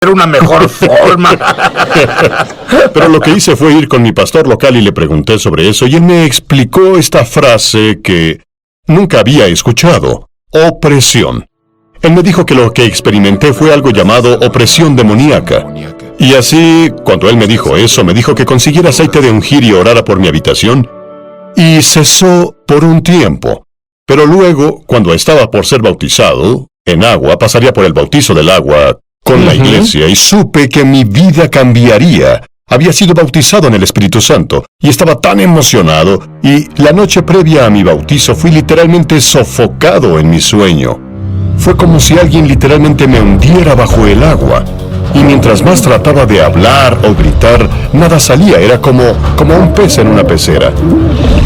Era una mejor forma. Pero lo que hice fue ir con mi pastor local y le pregunté sobre eso, y él me explicó esta frase que nunca había escuchado: opresión. Él me dijo que lo que experimenté fue algo llamado opresión demoníaca. Y así, cuando él me dijo eso, me dijo que consiguiera aceite de ungir y orara por mi habitación, y cesó por un tiempo. Pero luego, cuando estaba por ser bautizado en agua, pasaría por el bautizo del agua con la iglesia, y supe que mi vida cambiaría. Había sido bautizado en el Espíritu Santo, y estaba tan emocionado, y la noche previa a mi bautizo fui literalmente sofocado en mi sueño. Fue como si alguien literalmente me hundiera bajo el agua. Y mientras más trataba de hablar o gritar, nada salía. Era como un pez en una pecera.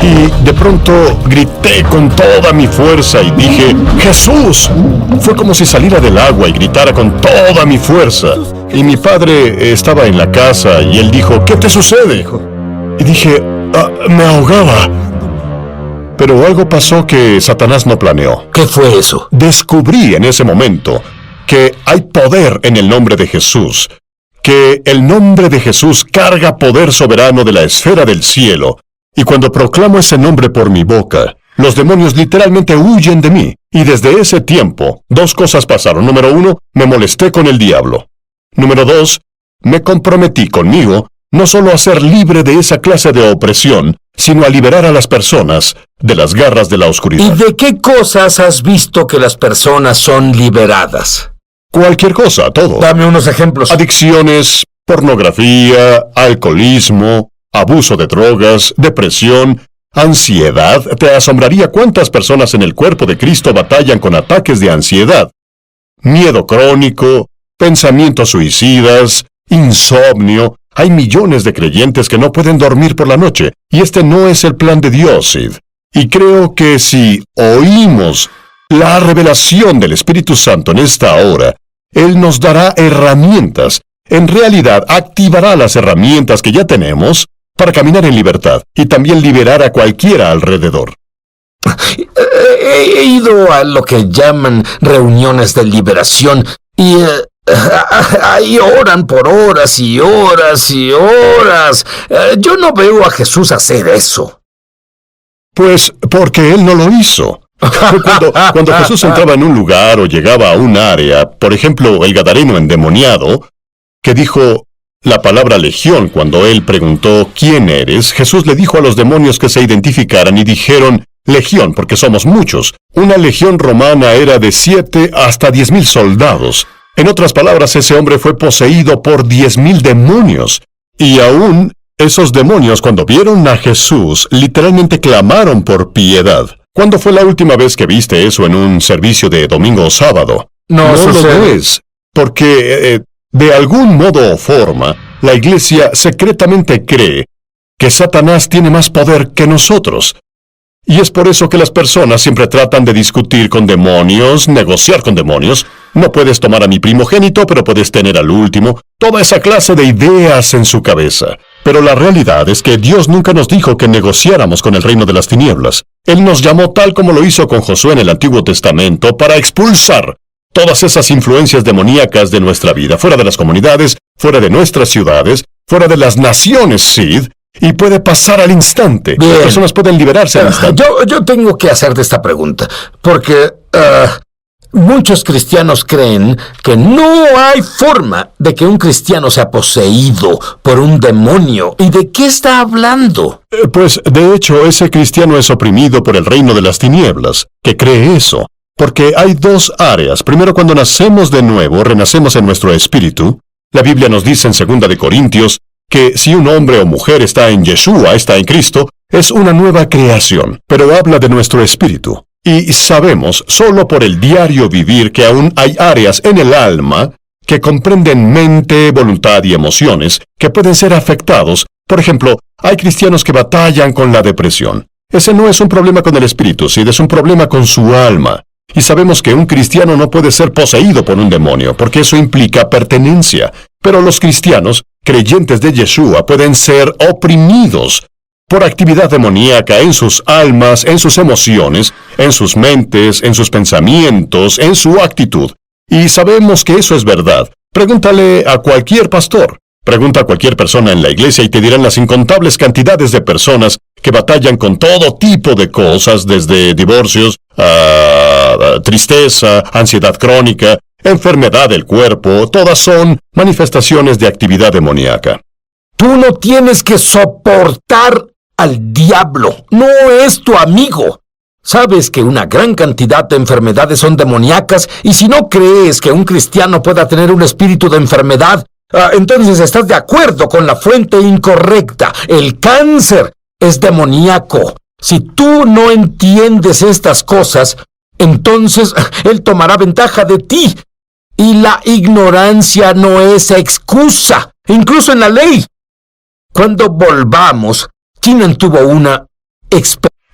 Y de pronto grité con toda mi fuerza y dije: ¡Jesús! Fue como si saliera del agua y gritara con toda mi fuerza. Y mi padre estaba en la casa y él dijo: ¿qué te sucede? Y dije: me ahogaba. Pero algo pasó que Satanás no planeó. ¿Qué fue eso? Descubrí en ese momento que hay poder en el nombre de Jesús, que el nombre de Jesús carga poder soberano de la esfera del cielo, y cuando proclamo ese nombre por mi boca, los demonios literalmente huyen de mí. Y desde ese tiempo, dos cosas pasaron. Número 1, me molesté con el diablo. Número 2, me comprometí conmigo no solo a ser libre de esa clase de opresión, sino a liberar a las personas de las garras de la oscuridad. ¿Y de qué cosas has visto que las personas son liberadas? Cualquier cosa, todo. Dame unos ejemplos. Adicciones, pornografía, alcoholismo, abuso de drogas, depresión, ansiedad. Te asombraría cuántas personas en el cuerpo de Cristo batallan con ataques de ansiedad. Miedo crónico, pensamientos suicidas, insomnio. Hay millones de creyentes que no pueden dormir por la noche, y este no es el plan de Dios, Sid. Y creo que si oímos la revelación del Espíritu Santo en esta hora, Él nos dará herramientas. En realidad, activará las herramientas que ya tenemos para caminar en libertad y también liberar a cualquiera alrededor. He ido a lo que llaman reuniones de liberación y ahí oran por horas y horas y horas. Yo no veo a Jesús hacer eso. Pues porque Él no lo hizo. Cuando Jesús entraba en un lugar o llegaba a un área, por ejemplo, el gadareno endemoniado, que dijo la palabra legión cuando él preguntó ¿quién eres?, Jesús le dijo a los demonios que se identificaran y dijeron legión porque somos muchos. Una legión romana era de 7 hasta 10,000 soldados. En otras palabras, ese hombre fue poseído por 10,000 demonios. Y aún esos demonios, cuando vieron a Jesús, literalmente clamaron por piedad. ¿Cuándo fue la última vez que viste eso en un servicio de domingo o sábado? No lo ves, porque de algún modo o forma, la iglesia secretamente cree que Satanás tiene más poder que nosotros. Y es por eso que las personas siempre tratan de discutir con demonios, negociar con demonios. No puedes tomar a mi primogénito, pero puedes tener al último. Toda esa clase de ideas en su cabeza. Pero la realidad es que Dios nunca nos dijo que negociáramos con el reino de las tinieblas. Él nos llamó tal como lo hizo con Josué en el Antiguo Testamento para expulsar todas esas influencias demoníacas de nuestra vida, fuera de las comunidades, fuera de nuestras ciudades, fuera de las naciones, Sid. Y puede pasar al instante. Bien. Las personas pueden liberarse al instante. Yo tengo que hacerte esta pregunta, porque muchos cristianos creen que no hay forma de que un cristiano sea poseído por un demonio. ¿Y de qué está hablando? Pues, de hecho, ese cristiano es oprimido por el reino de las tinieblas, que cree eso. Porque hay dos áreas. Primero, cuando nacemos de nuevo, renacemos en nuestro espíritu. La Biblia nos dice en 2 de Corintios que si un hombre o mujer está en Yeshua, está en Cristo, es una nueva creación, pero habla de nuestro espíritu. Y sabemos, solo por el diario vivir, que aún hay áreas en el alma que comprenden mente, voluntad y emociones que pueden ser afectados. Por ejemplo, hay cristianos que batallan con la depresión. Ese no es un problema con el espíritu, sino es un problema con su alma. Y sabemos que un cristiano no puede ser poseído por un demonio, porque eso implica pertenencia. Pero los cristianos, creyentes de Yeshua, pueden ser oprimidos por actividad demoníaca en sus almas, en sus emociones, en sus mentes, en sus pensamientos, en su actitud. Y sabemos que eso es verdad, Pregúntale a cualquier pastor. Pregunta a cualquier persona en la iglesia y te dirán las incontables cantidades de personas que batallan con todo tipo de cosas, desde divorcios, a tristeza, ansiedad crónica, enfermedad del cuerpo. Todas son manifestaciones de actividad demoníaca. Tú no tienes que soportar al diablo. No es tu amigo. Sabes que una gran cantidad de enfermedades son demoníacas, y si no crees que un cristiano pueda tener un espíritu de enfermedad, entonces estás de acuerdo con la fuente incorrecta. El cáncer es demoníaco. Si tú no entiendes estas cosas, entonces él tomará ventaja de ti. Y la ignorancia no es excusa, incluso en la ley. Cuando volvamos, Keenan tuvo una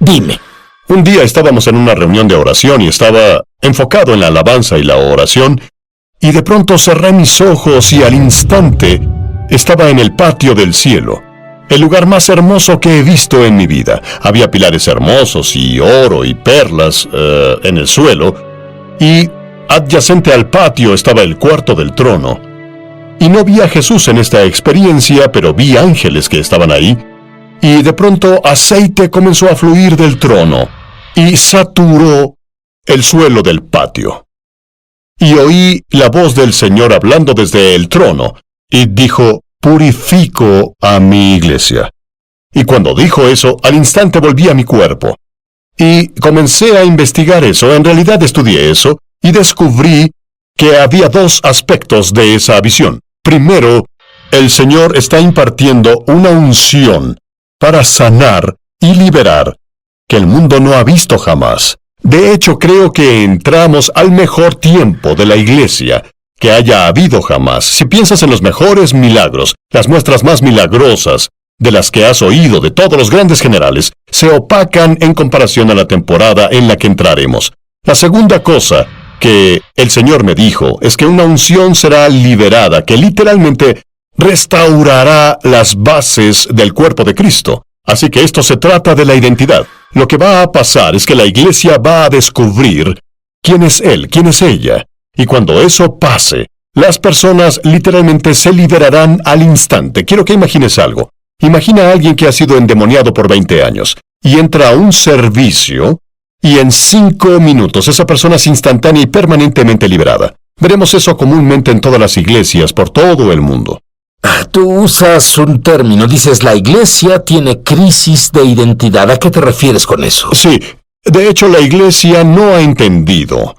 Dime. Un día estábamos en una reunión de oración y estaba enfocado en la alabanza y la oración, y de pronto cerré mis ojos y al instante estaba en el patio del cielo, el lugar más hermoso que he visto en mi vida. Había pilares hermosos y oro y perlas en el suelo, y adyacente al patio estaba el cuarto del trono. Y no vi a Jesús en esta experiencia, pero vi ángeles que estaban ahí, y de pronto aceite comenzó a fluir del trono y saturó el suelo del patio. Y oí la voz del Señor hablando desde el trono, y dijo: purifico a mi iglesia. Y cuando dijo eso, al instante volví a mi cuerpo. Y comencé a investigar eso. En realidad estudié eso, y descubrí que había dos aspectos de esa visión. Primero, el Señor está impartiendo una unción para sanar y liberar que el mundo no ha visto jamás. De hecho, creo que entramos al mejor tiempo de la iglesia que haya habido jamás. Si piensas en los mejores milagros, las muestras más milagrosas de las que has oído de todos los grandes generales, se opacan en comparación a la temporada en la que entraremos. La segunda cosa que el Señor me dijo es que una unción será liberada, que literalmente restaurará las bases del cuerpo de Cristo. Así que esto se trata de la identidad. Lo que va a pasar es que la iglesia va a descubrir quién es Él, quién es ella. Y cuando eso pase, las personas literalmente se liberarán al instante. Quiero que imagines algo. Imagina a alguien que ha sido endemoniado por 20 años y entra a un servicio y en 5 minutos esa persona es instantánea y permanentemente liberada. Veremos eso comúnmente en todas las iglesias por todo el mundo. Tú usas un término, dices la iglesia tiene crisis de identidad. ¿A qué te refieres con eso? Sí, de hecho la iglesia no ha entendido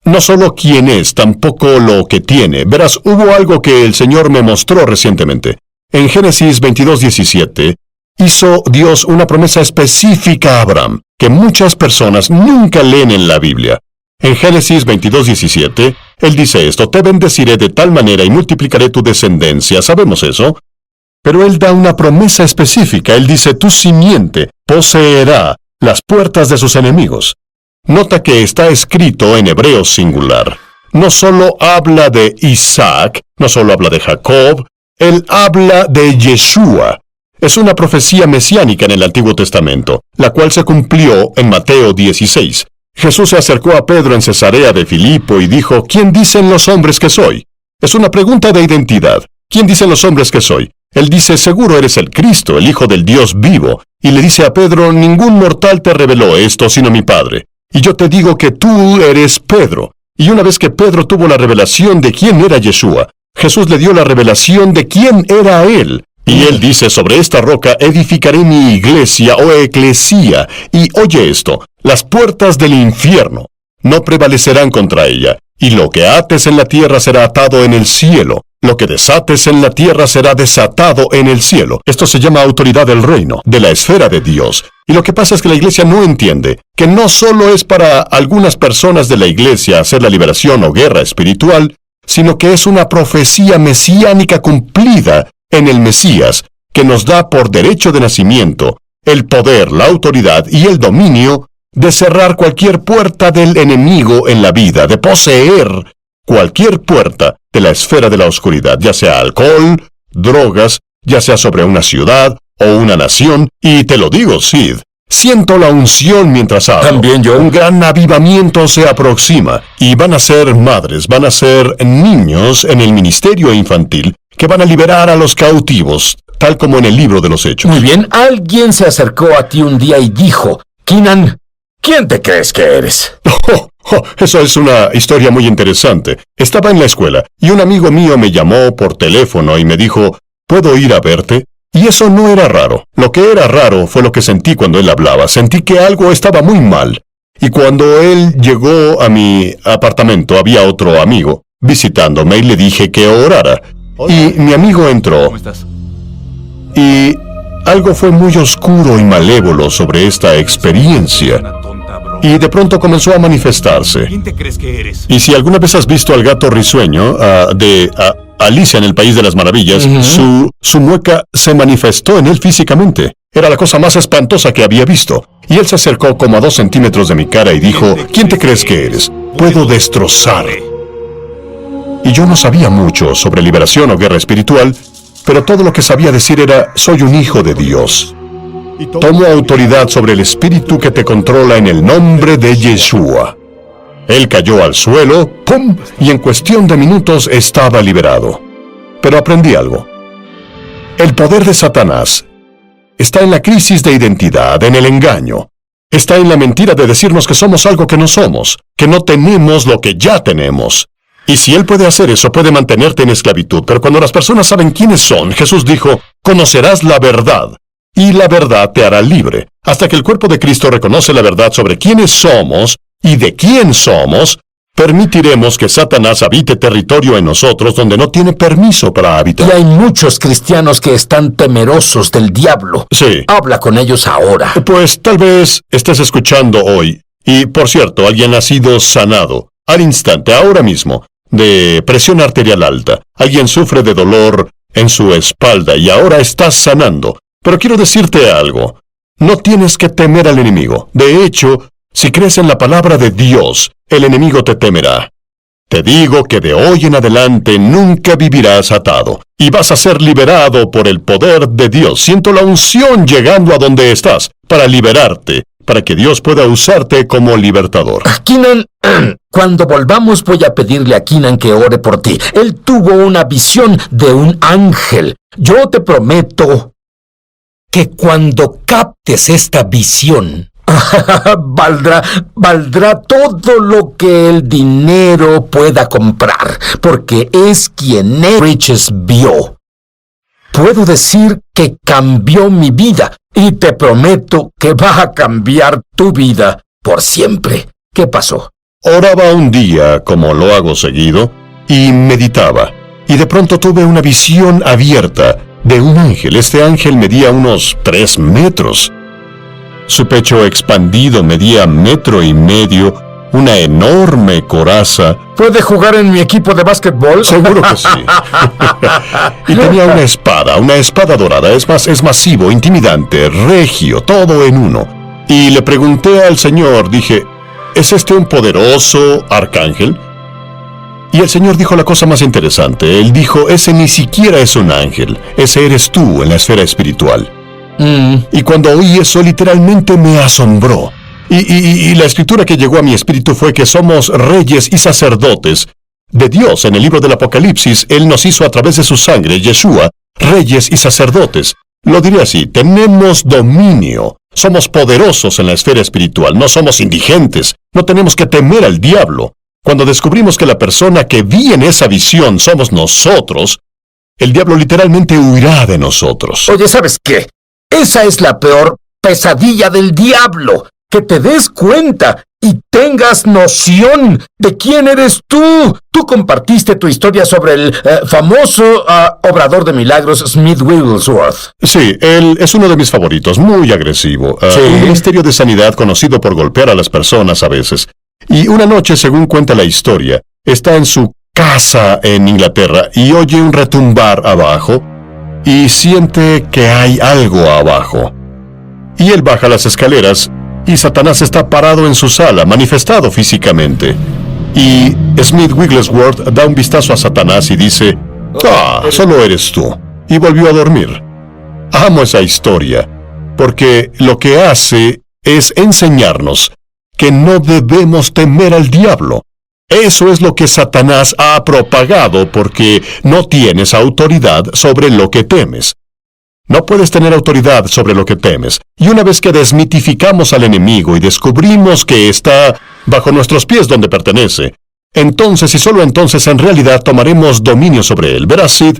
no solo quién es, tampoco lo que tiene. Verás, hubo algo que el Señor me mostró recientemente. En Génesis 22:17, hizo Dios una promesa específica a Abraham, que muchas personas nunca leen en la Biblia. En Génesis 22:17, Él dice esto: te bendeciré de tal manera y multiplicaré tu descendencia. Sabemos eso. Pero Él da una promesa específica. Él dice: tu simiente poseerá las puertas de sus enemigos. Nota que está escrito en hebreo singular. No solo habla de Isaac, no solo habla de Jacob, Él habla de Yeshua. Es una profecía mesiánica en el Antiguo Testamento, la cual se cumplió en Mateo 16. Jesús se acercó a Pedro en Cesarea de Filipo y dijo: ¿quién dicen los hombres que soy? Es una pregunta de identidad. ¿Quién dicen los hombres que soy? Él dice: seguro eres el Cristo, el Hijo del Dios vivo. Y le dice a Pedro: ningún mortal te reveló esto, sino mi Padre. Y yo te digo que tú eres Pedro. Y una vez que Pedro tuvo la revelación de quién era Yeshua, Jesús le dio la revelación de quién era Él. Y Él dice: sobre esta roca edificaré mi iglesia o eclesía. Y oye esto: las puertas del infierno no prevalecerán contra ella. Y lo que ates en la tierra será atado en el cielo. Lo que desates en la tierra será desatado en el cielo. Esto se llama autoridad del reino, de la esfera de Dios. Y lo que pasa es que la iglesia no entiende que no solo es para algunas personas de la iglesia hacer la liberación o guerra espiritual, sino que es una profecía mesiánica cumplida en el Mesías, que nos da por derecho de nacimiento el poder, la autoridad y el dominio de cerrar cualquier puerta del enemigo en la vida, de poseer cualquier puerta de la esfera de la oscuridad, ya sea alcohol, drogas, ya sea sobre una ciudad o una nación. Y te lo digo, Sid, Siento la unción mientras hablo. También yo. Un gran avivamiento se aproxima. Y van a ser madres, van a ser niños en el ministerio infantil que van a liberar a los cautivos, tal como en el libro de los Hechos. Muy bien, alguien se acercó a ti un día y dijo, Keenan, ¿quién te crees que eres? Eso es una historia muy interesante. Estaba en la escuela y un amigo mío me llamó por teléfono y me dijo, ¿puedo ir a verte? Y eso no era raro. Lo que era raro fue lo que sentí cuando él hablaba. Sentí que algo estaba muy mal. Y cuando él llegó a mi apartamento, había otro amigo visitándome y le dije que orara. Hola. Y mi amigo entró. ¿Cómo estás? Y algo fue muy oscuro y malévolo sobre esta experiencia. Y de pronto comenzó a manifestarse. ¿Quién te crees que eres? Y si alguna vez has visto al gato risueño de Alicia en el País de las Maravillas, su mueca se manifestó en él físicamente. Era la cosa más espantosa que había visto. Y él se acercó como a 2 centímetros de mi cara y dijo, ¿quién te crees que eres? Puedo destrozar. Y yo no sabía mucho sobre liberación o guerra espiritual, pero todo lo que sabía decir era, soy un hijo de Dios. Tomo autoridad sobre el espíritu que te controla en el nombre de Yeshua. Él cayó al suelo, ¡pum!, y en cuestión de minutos estaba liberado. Pero aprendí algo. El poder de Satanás está en la crisis de identidad, en el engaño. Está en la mentira de decirnos que somos algo que no somos, que no tenemos lo que ya tenemos. Y si él puede hacer eso, puede mantenerte en esclavitud. Pero cuando las personas saben quiénes son, Jesús dijo, conocerás la verdad. Y la verdad te hará libre. Hasta que el cuerpo de Cristo reconoce la verdad sobre quiénes somos y de quién somos, permitiremos que Satanás habite territorio en nosotros donde no tiene permiso para habitar. Y hay muchos cristianos que están temerosos del diablo. Sí. Habla con ellos ahora. Pues tal vez estés escuchando hoy. Y por cierto, alguien ha sido sanado al instante, ahora mismo, de presión arterial alta. Alguien sufre de dolor en su espalda y ahora estás sanando. Pero quiero decirte algo. No tienes que temer al enemigo. De hecho, si crees en la palabra de Dios, el enemigo te temerá. Te digo que de hoy en adelante nunca vivirás atado, y vas a ser liberado por el poder de Dios. Siento la unción llegando a donde estás, para liberarte, para que Dios pueda usarte como libertador. Keenan, cuando volvamos voy a pedirle a Keenan que ore por ti. Él tuvo una visión de un ángel. Yo te prometo que cuando captes esta visión, valdrá todo lo que el dinero pueda comprar, porque es quien Riches vio. Puedo decir que cambió mi vida, y te prometo que va a cambiar tu vida por siempre. ¿Qué pasó? Oraba un día, como lo hago seguido, y meditaba, y de pronto tuve una visión abierta de un ángel. Este ángel medía unos 3 metros. Su pecho expandido medía 1,5 metros, una enorme coraza. ¿Puede jugar en mi equipo de básquetbol? Seguro que sí. Y tenía una espada dorada. Es masivo, intimidante, regio, todo en uno. Y le pregunté al Señor, dije, ¿es este un poderoso arcángel? Y el Señor dijo la cosa más interesante. Él dijo, ese ni siquiera es un ángel, ese eres tú en la esfera espiritual. Y cuando oí eso, literalmente me asombró. Y la escritura que llegó a mi espíritu fue que somos reyes y sacerdotes de Dios. En el libro del Apocalipsis, Él nos hizo a través de su sangre, Yeshua, reyes y sacerdotes. Lo diré así, tenemos dominio. Somos poderosos en la esfera espiritual, no somos indigentes, no tenemos que temer al diablo. Cuando descubrimos que la persona que vi en esa visión somos nosotros, el diablo literalmente huirá de nosotros. Oye, ¿sabes qué? Esa es la peor pesadilla del diablo. Que te des cuenta y tengas noción de quién eres tú. Tú compartiste tu historia sobre el famoso obrador de milagros Smith Wigglesworth. Sí, él es uno de mis favoritos, muy agresivo. Sí. Un ministerio de sanidad conocido por golpear a las personas a veces. Y una noche, según cuenta la historia, está en su casa en Inglaterra y oye un retumbar abajo y siente que hay algo abajo. Y él baja las escaleras y Satanás está parado en su sala, manifestado físicamente. Y Smith Wigglesworth da un vistazo a Satanás y dice, solo eres tú. Y volvió a dormir. Amo esa historia, porque lo que hace es enseñarnos que no debemos temer al diablo. Eso es lo que Satanás ha propagado porque no tienes autoridad sobre lo que temes. No puedes tener autoridad sobre lo que temes. Y una vez que desmitificamos al enemigo y descubrimos que está bajo nuestros pies donde pertenece, entonces y solo entonces en realidad tomaremos dominio sobre él. Verás, Sid,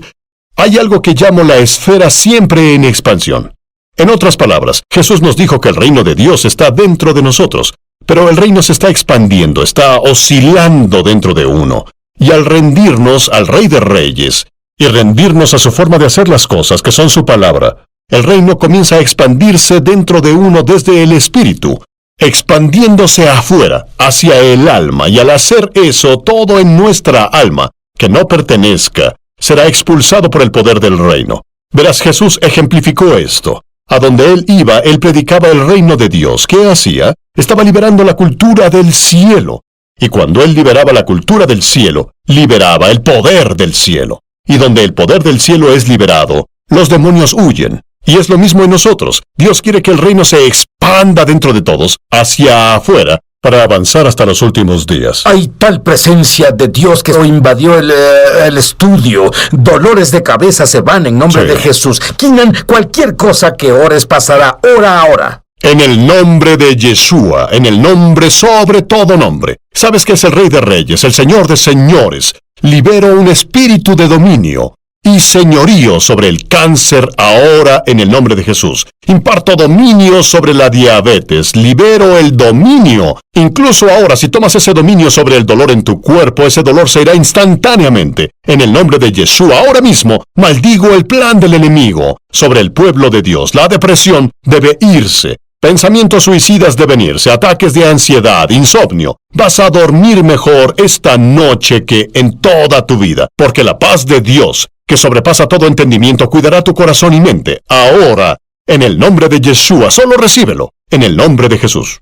hay algo que llamo la esfera siempre en expansión. En otras palabras, Jesús nos dijo que el reino de Dios está dentro de nosotros, pero el reino se está expandiendo, está oscilando dentro de uno. Y al rendirnos al Rey de Reyes, y rendirnos a su forma de hacer las cosas, que son su palabra, el reino comienza a expandirse dentro de uno desde el espíritu, expandiéndose afuera, hacia el alma, y al hacer eso, todo en nuestra alma, que no pertenezca, será expulsado por el poder del reino. Verás, Jesús ejemplificó esto. A donde él iba, él predicaba el reino de Dios. ¿Qué hacía? Estaba liberando la cultura del cielo. Y cuando él liberaba la cultura del cielo, liberaba el poder del cielo. Y donde el poder del cielo es liberado, los demonios huyen. Y es lo mismo en nosotros. Dios quiere que el reino se expanda dentro de todos, hacia afuera, para avanzar hasta los últimos días. Hay tal presencia de Dios que invadió el estudio. Dolores de cabeza se van en nombre de Jesús. Keenan, cualquier cosa que ores pasará. Ora ahora. En el nombre de Yeshua, en el nombre sobre todo nombre. ¿Sabes que es el Rey de Reyes, el Señor de Señores? Libero un espíritu de dominio y señorío sobre el cáncer ahora en el nombre de Jesús. Imparto dominio sobre la diabetes. Libero el dominio. Incluso ahora, si tomas ese dominio sobre el dolor en tu cuerpo, ese dolor se irá instantáneamente. En el nombre de Yeshua, ahora mismo, maldigo el plan del enemigo sobre el pueblo de Dios. La depresión debe irse. Pensamientos suicidas deben irse, ataques de ansiedad, insomnio. Vas a dormir mejor esta noche que en toda tu vida, porque la paz de Dios, que sobrepasa todo entendimiento, cuidará tu corazón y mente. Ahora, en el nombre de Yeshua, solo recíbelo, en el nombre de Jesús.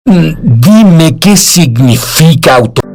Dime qué significa autoridad.